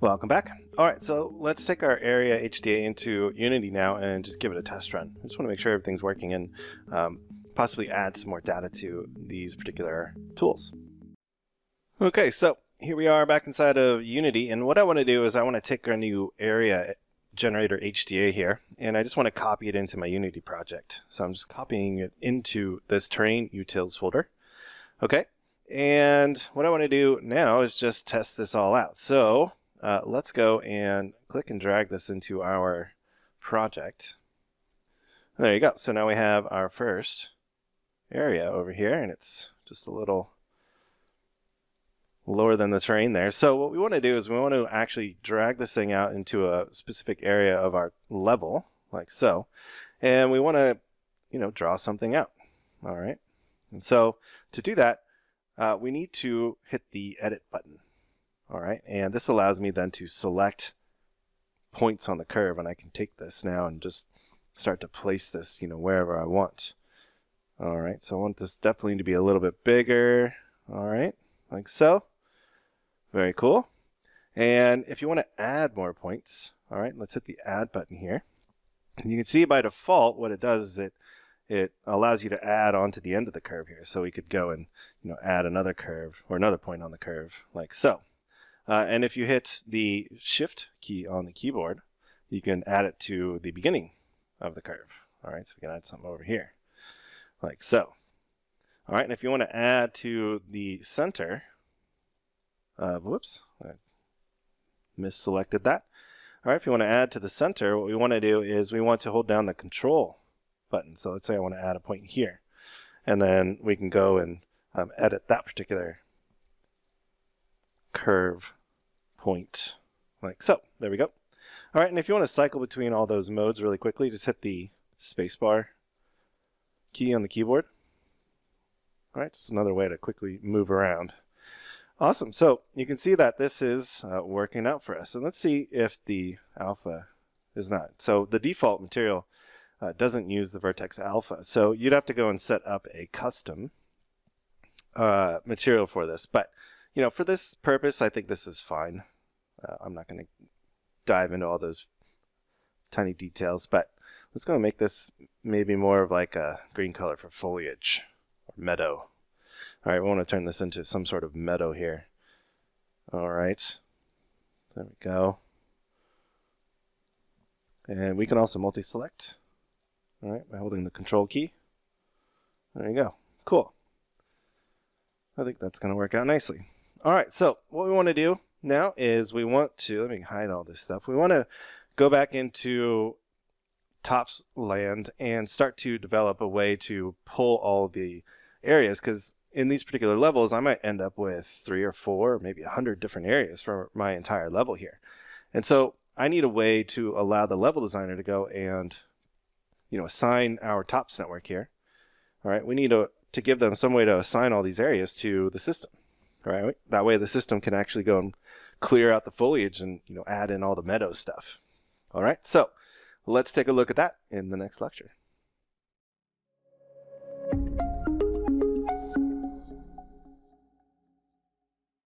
Welcome back. All right, so let's take our area HDA into Unity now and just give it a test run. I just want to make sure everything's working and possibly add some more data to these particular tools. Okay, so here we are back inside of Unity, and what I want to do is I want to take our new area generator HDA here, and I just want to copy it into my Unity project. So I'm just copying it into this terrain utils folder. Okay, and what I want to do now is just test this all out. So let's go and click and drag this into our project. There you go. So now we have our first area over here, and it's just a little lower than the terrain there. So what we want to do is we want to actually drag this thing out into a specific area of our level, like so. And we want to, draw something out. All right. And so to do that, we need to hit the edit button. All right. And this allows me then to select points on the curve, and I can take this now and just start to place this, wherever I want. All right. So I want this definitely to be a little bit bigger. All right. Like so. Very cool. And if you want to add more points, all right, let's hit the add button here. And you can see by default what it does is it allows you to add onto the end of the curve here. So we could go and add another curve or another point on the curve like so. And if you hit the shift key on the keyboard, you can add it to the beginning of the curve. All right, so we can add something over here like so. All right, and if you want to add to the center, whoops, I misselected that. All right, if you want to add to the center, what we want to do is we want to hold down the control button. So let's say I want to add a point here, and then we can go and edit that particular curve point like so. There we go. All right, and if you want to cycle between all those modes really quickly, just hit the spacebar key on the keyboard. All right, just another way to quickly move around. Awesome. So you can see that this is working out for us. And let's see if the alpha is not. So the default material doesn't use the vertex alpha. So you'd have to go and set up a custom material for this. But, for this purpose, I think this is fine. I'm not going to dive into all those tiny details, but let's go and make this maybe more of like a green color for foliage or meadow. All right, we want to turn this into some sort of meadow here. All right, there we go. And we can also multi-select, all right, by holding the control key. There you go, cool. I think that's going to work out nicely. All right, so what we want to do now is we want to, let me hide all this stuff. We want to go back into Tops land and start to develop a way to pull all the areas, because in these particular levels, I might end up with 3 or 4, or maybe 100 different areas for my entire level here. And so I need a way to allow the level designer to go and, assign our Tops network here. All right, we need to give them some way to assign all these areas to the system. All right, that way the system can actually go and clear out the foliage and, add in all the meadow stuff. All right, so let's take a look at that in the next lecture.